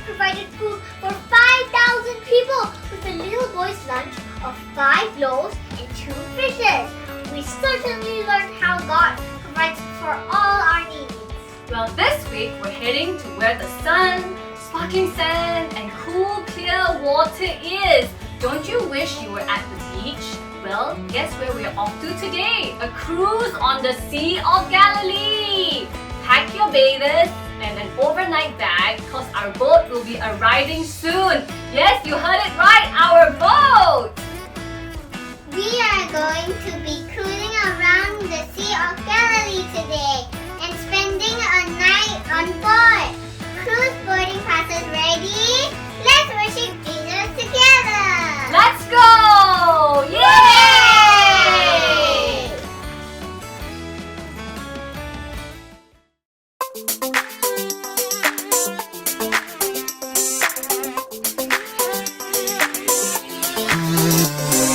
provided food for 5,000 people with a little boy's lunch of 5 loaves and 2 fishes. We certainly learned how God provides for all our needs. Well, this week we're heading to where the sun, sparkling sand, and cool, clear water is. Don't you wish you were at the beach? Well, guess where we're off to today? A cruise on the Sea of Galilee! Pack your bathers and an overnight bag because our boat will be arriving soon. Yes, you heard it right, our boat! We are going to be cruising around the Sea of Galilee today and spending a night on board. Cruise boarding passes ready? Let's worship Jesus together! Let's go! Yay!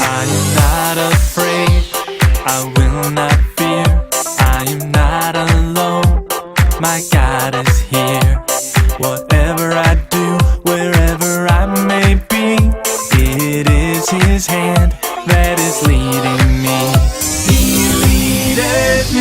I am not afraid, I will not fear, I am not alone, my God is here. Whatever I do, wherever I may be, it is His hand that is leading me. He leadeth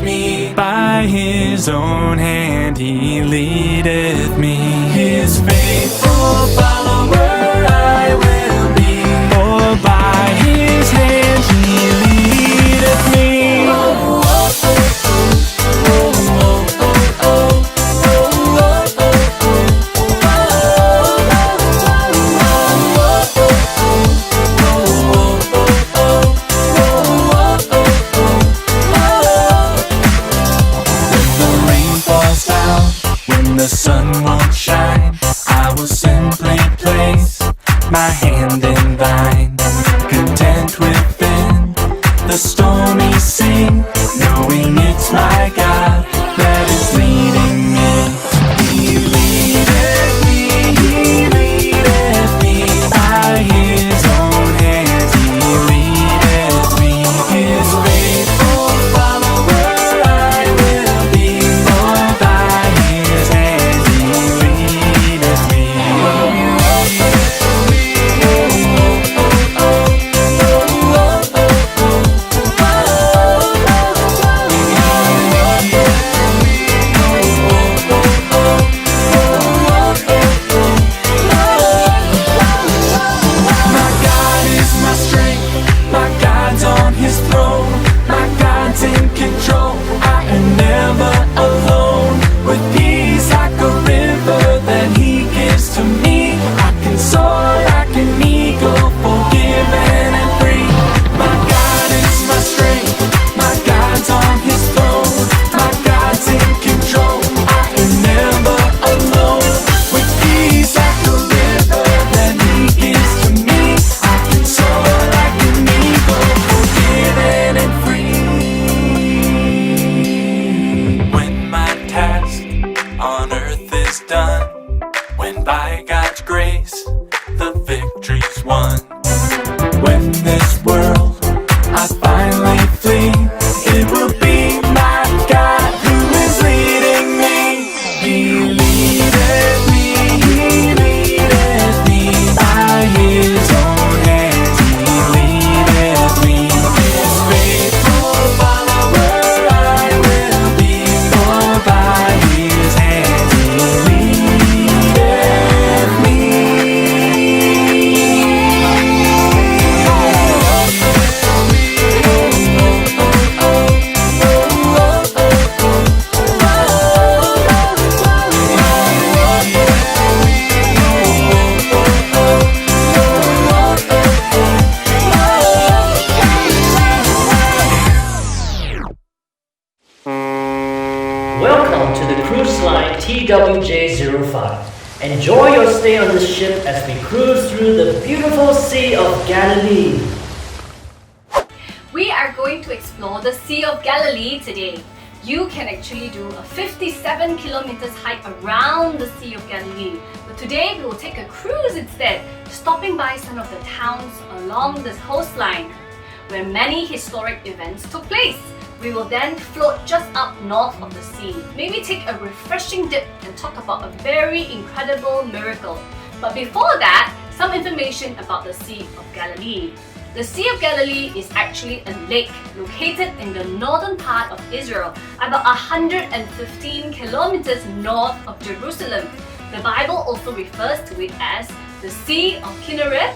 me, by His own hand He leadeth me. His faithful follower I will be, for by His hand He leadeth me. The sun won't shine, I will simply place my hand in thine, content within the stormy sea, knowing it's my God that is leading me. He leadeth me, by His own hand He leadeth me. His faithful follower I will be, for by His hand He leadeth me. My God is my strength, my God's on His throne, my God's in control, I am never alone. With peace like a river that He gives to me, I can soar like an eagle, forgiven and free. My God is my strength, my God's on His throne, my God's in control, I am never alone. With peace like a river that He gives to me, I can soar like an eagle, forgiven and free. When my task on earth is done, when by God's grace the victory's won, when this world I finally flee, it will be my God who is leading me. He leadeth me, by His own hand He leadeth me. His faithful follower I will be, for by His hand He leadeth me. Welcome to the cruise line TWJ05. Enjoy your stay on this ship as we cruise through the beautiful Sea of Galilee. We are going to explore the Sea of Galilee today. You can actually do a 57 kilometers hike around the Sea of Galilee. But today we will take a cruise instead, stopping by some of the towns along this coastline where many historic events took place. We will then float just up north of the sea. Maybe take a refreshing dip and talk about a very incredible miracle. But before that, some information about the Sea of Galilee. The Sea of Galilee is actually a lake located in the northern part of Israel, about 115 kilometers north of Jerusalem. The Bible also refers to it as the Sea of Kinnereth,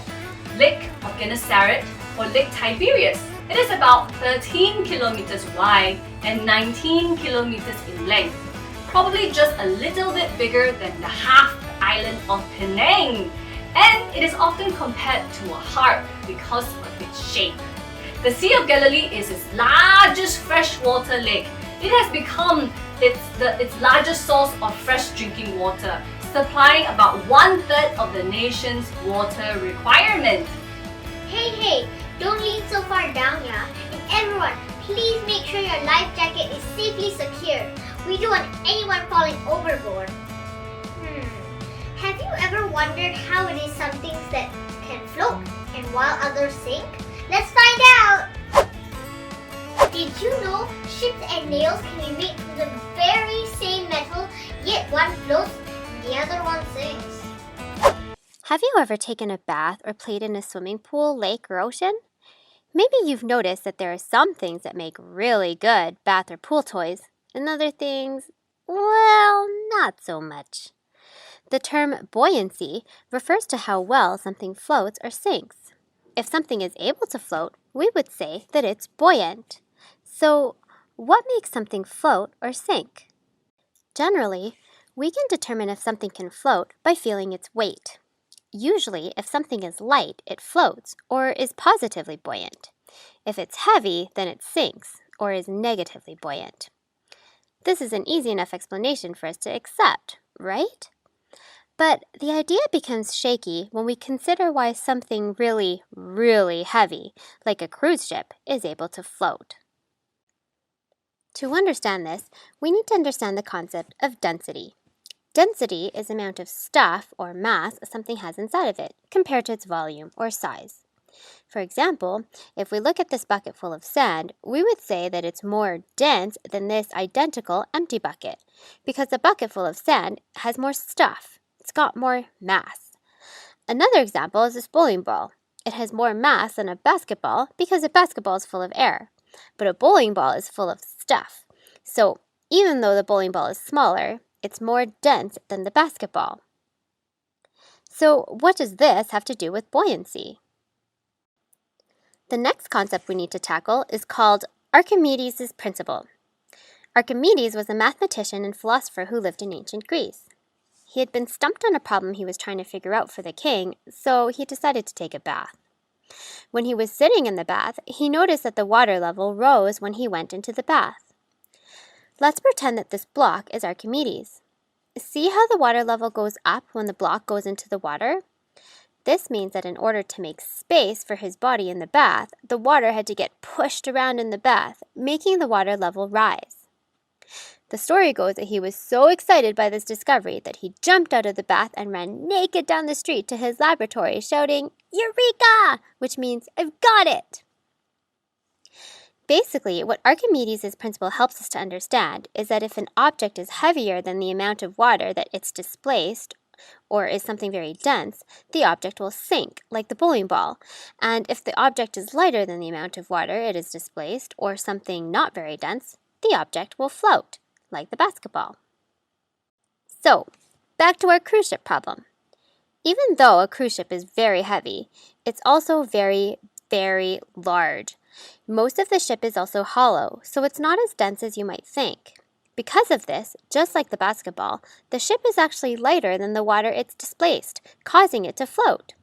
Lake of Gennesaret, or Lake Tiberias. It is about 13 kilometers wide and 19 kilometers in length, probably just a little bit bigger than the half island of Penang. And it is often compared to a heart because of its shape. The Sea of Galilee is its largest freshwater lake. It has become its largest source of fresh drinking water, supplying about 1/3 of the nation's water requirement. Hey, don't lean so far down, yeah? And everyone, please make sure your life jacket is safely secured. We don't want anyone falling overboard. Have you ever wondered how it is some things that can float and while others sink? Let's find out! Did you know ships and nails can be made from the very same metal, yet one floats and the other one sinks? Have you ever taken a bath or played in a swimming pool, lake, or ocean? Maybe you've noticed that there are some things that make really good bath or pool toys, and other things, well, not so much. The term buoyancy refers to how well something floats or sinks. If something is able to float, we would say that it's buoyant. So, what makes something float or sink? Generally, we can determine if something can float by feeling its weight. Usually, if something is light, it floats or is positively buoyant. If it's heavy, then it sinks or is negatively buoyant. This is an easy enough explanation for us to accept, right? But the idea becomes shaky when we consider why something really, really heavy, like a cruise ship, is able to float. To understand this, we need to understand the concept of density. Density is the amount of stuff or mass something has inside of it, compared to its volume or size. For example, if we look at this bucket full of sand, we would say that it's more dense than this identical empty bucket, because the bucket full of sand has more stuff. It's got more mass. Another example is this bowling ball. It has more mass than a basketball because a basketball is full of air, but a bowling ball is full of stuff. So even though the bowling ball is smaller, it's more dense than the basketball. So what does this have to do with buoyancy? The next concept we need to tackle is called Archimedes' principle. Archimedes was a mathematician and philosopher who lived in ancient Greece. He had been stumped on a problem he was trying to figure out for the king, so he decided to take a bath. When he was sitting in the bath, he noticed that the water level rose when he went into the bath. Let's pretend that this block is Archimedes. See how the water level goes up when the block goes into the water? This means that in order to make space for his body in the bath, the water had to get pushed around in the bath, making the water level rise. The story goes that he was so excited by this discovery that he jumped out of the bath and ran naked down the street to his laboratory, shouting, "Eureka!" which means, "I've got it!" Basically, what Archimedes' principle helps us to understand is that if an object is heavier than the amount of water that it's displaced, or is something very dense, the object will sink, like the bowling ball. And if the object is lighter than the amount of water it is displaced, or something not very dense, the object will float, like the basketball. So, back to our cruise ship problem. Even though a cruise ship is very heavy, it's also very, very large. Most of the ship is also hollow, so it's not as dense as you might think. Because of this, just like the basketball, the ship is actually lighter than the water it's displaced, causing it to float.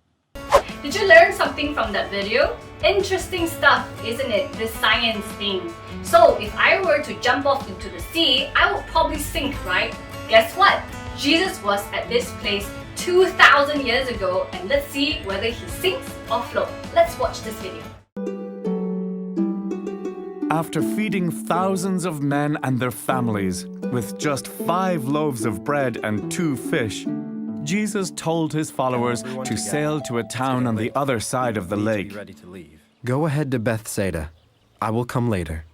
Did you learn something from that video? Interesting stuff, isn't it? This science thing. So if I were to jump off into the sea, I would probably sink, right? Guess what? Jesus was at this place 2,000 years ago, and let's see whether he sinks or floats. Let's watch this video. After feeding thousands of men and their families with just 5 loaves of bread and 2 fish, Jesus told his followers to sail to a town on the other side of the lake. Go ahead to Bethsaida. I will come later.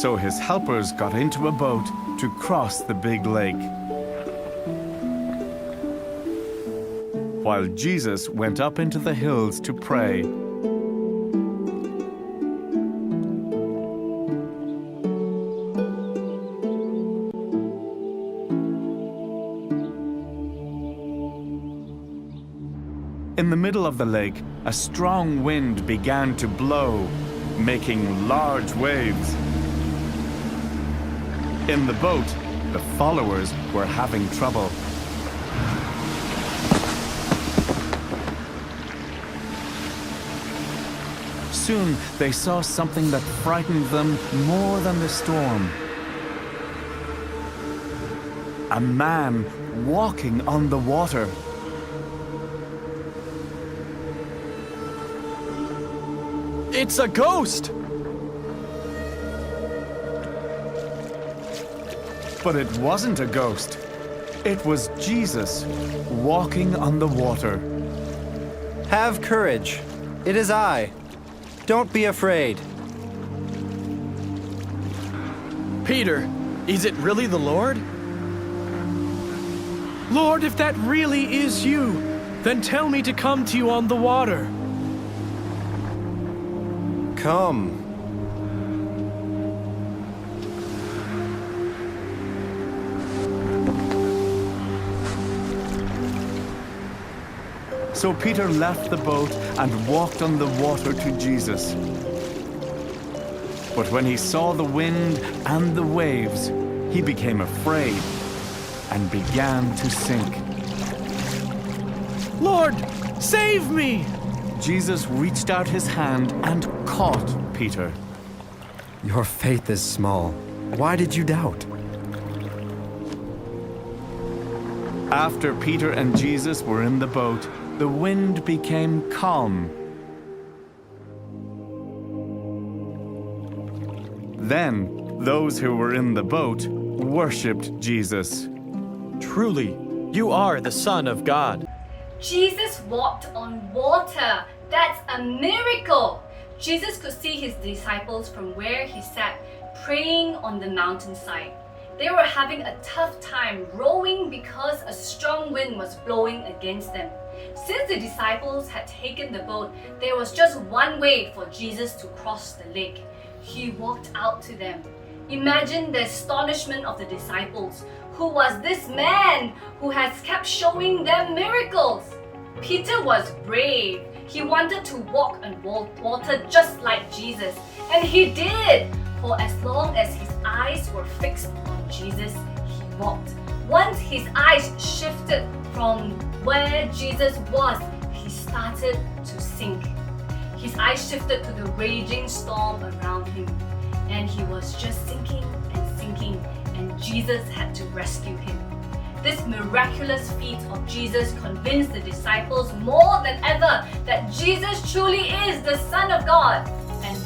So his helpers got into a boat to cross the big lake, while Jesus went up into the hills to pray. In the middle of the lake, a strong wind began to blow, making large waves. In the boat, the followers were having trouble. Soon they saw something that frightened them more than the storm. A man walking on the water. It's a ghost! But it wasn't a ghost. It was Jesus walking on the water. Have courage. It is I. Don't be afraid. Peter, is it really the Lord? Lord, if that really is you, then tell me to come to you on the water. Come. So Peter left the boat and walked on the water to Jesus. But when he saw the wind and the waves, he became afraid and began to sink. Lord, save me! Jesus reached out his hand and caught Peter. Your faith is small. Why did you doubt? After Peter and Jesus were in the boat, the wind became calm. Then those who were in the boat worshipped Jesus. Truly, you are the Son of God. Jesus walked on water. That's a miracle. Jesus could see his disciples from where he sat, praying on the mountainside. They were having a tough time rowing because a strong wind was blowing against them. Since the disciples had taken the boat, there was just one way for Jesus to cross the lake. He walked out to them. Imagine the astonishment of the disciples. Who was this man who has kept showing them miracles? Peter was brave. He wanted to walk on water just like Jesus. And he did. For as long as his eyes were fixed on Jesus, he walked. Once his eyes shifted from where Jesus was, he started to sink. His eyes shifted to the raging storm around him. And he was just sinking and sinking, and Jesus had to rescue him. This miraculous feat of Jesus convinced the disciples more than ever that Jesus truly is the Son of God. And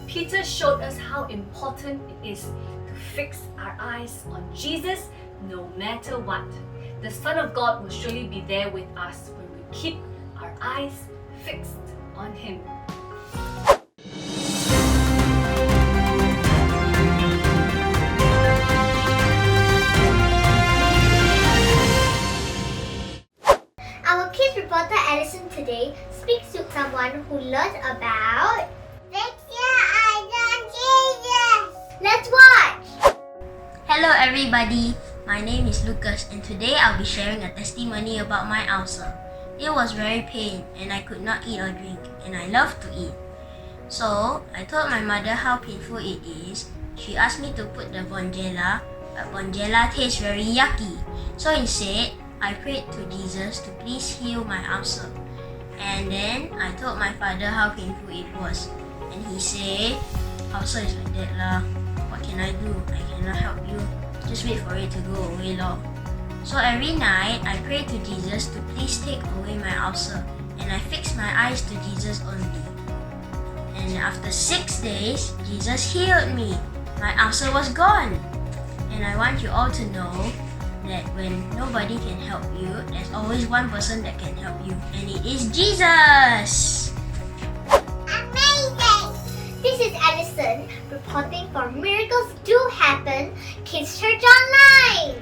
Peter showed us how important it is to fix our eyes on Jesus no matter what. The Son of God will surely be there with us when we keep our eyes fixed on Him. Our Kidz reporter Alison today speaks to someone who learned about Fix Your Eyes on Jesus. Let's watch! Hello everybody, my name is Lucas and today I'll be sharing a testimony about my ulcer. It was very pain and I could not eat or drink and I love to eat. So I told my mother how painful it is. She asked me to put the bonjela, but bonjela tastes very yucky. So instead, I prayed to Jesus to please heal my ulcer. And then I told my father how painful it was. And he said, ulcer is like that lah. What can I do? I cannot help you. Just wait for it to go away lor. So every night, I prayed to Jesus to please take away my ulcer. And I fixed my eyes to Jesus only. And after 6 days, Jesus healed me. My ulcer was gone. And I want you all to know that when nobody can help you, there's always one person that can help you, and it is Jesus! Amazing! This is Alison Jason, reporting for Miracles Do Happen, Kidz Church Online.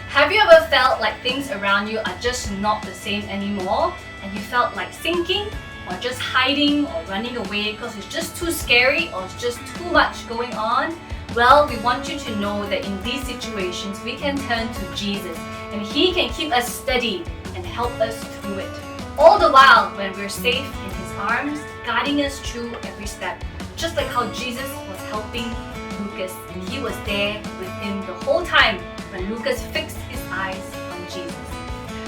Have you ever felt like things around you are just not the same anymore, and you felt like sinking, or just hiding or running away because it's just too scary or it's just too much going on? Well, we want you to know that in these situations, we can turn to Jesus and He can keep us steady and help us through it. All the while when we're safe in His arms, guiding us through every step. Just like how Jesus was helping Lucas and He was there with him the whole time when Lucas fixed his eyes on Jesus.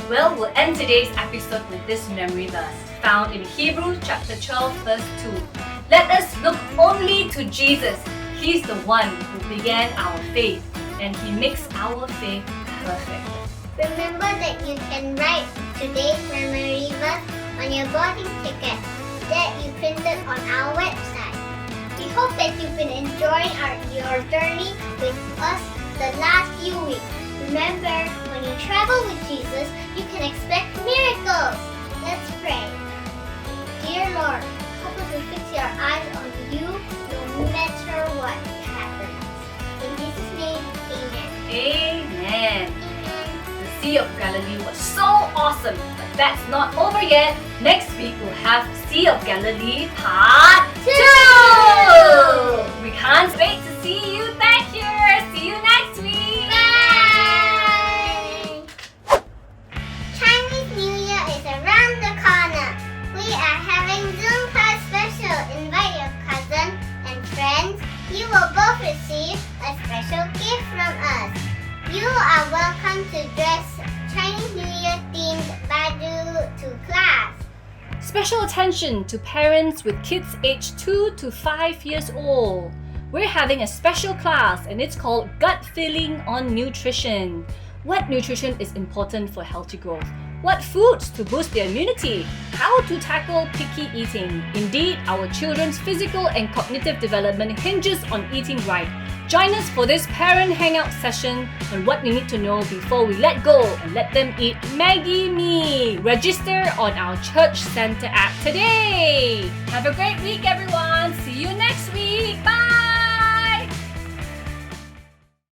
Well, we'll end today's episode with this memory verse found in Hebrews chapter 12 verse 2. Let us look only to Jesus. He's the one who began our faith, and He makes our faith perfect. Remember that you can write today's memory verse on your boarding ticket that you printed on our website. We hope that you've been enjoying your journey with us the last few weeks. Remember, when you travel with Jesus, you can expect miracles. Let's pray. Dear Lord, help us to fix your eyes on you no matter what happens. In Jesus' name, amen. Amen. The Sea of Galilee was so awesome, but that's not over yet. Next week we'll have Sea of Galilee Part 2! We can't wait to see you back here. See you next week. Bye! Chinese New Year is around the corner. We are having Zoom class special. Invite your cousin and friends. You will both receive a special gift from us. You are welcome to dress Chinese New Year themed baju to class. Special attention to parents with kids aged 2 to 5 years old. We're having a special class and it's called Gut Feeling on Nutrition. What nutrition is important for healthy growth? What foods to boost their immunity? How to tackle picky eating? Indeed, our children's physical and cognitive development hinges on eating right. Join us for this parent hangout session on what we need to know before we let go and let them eat Maggie Mee. Register on our Church Center app today. Have a great week, everyone. See you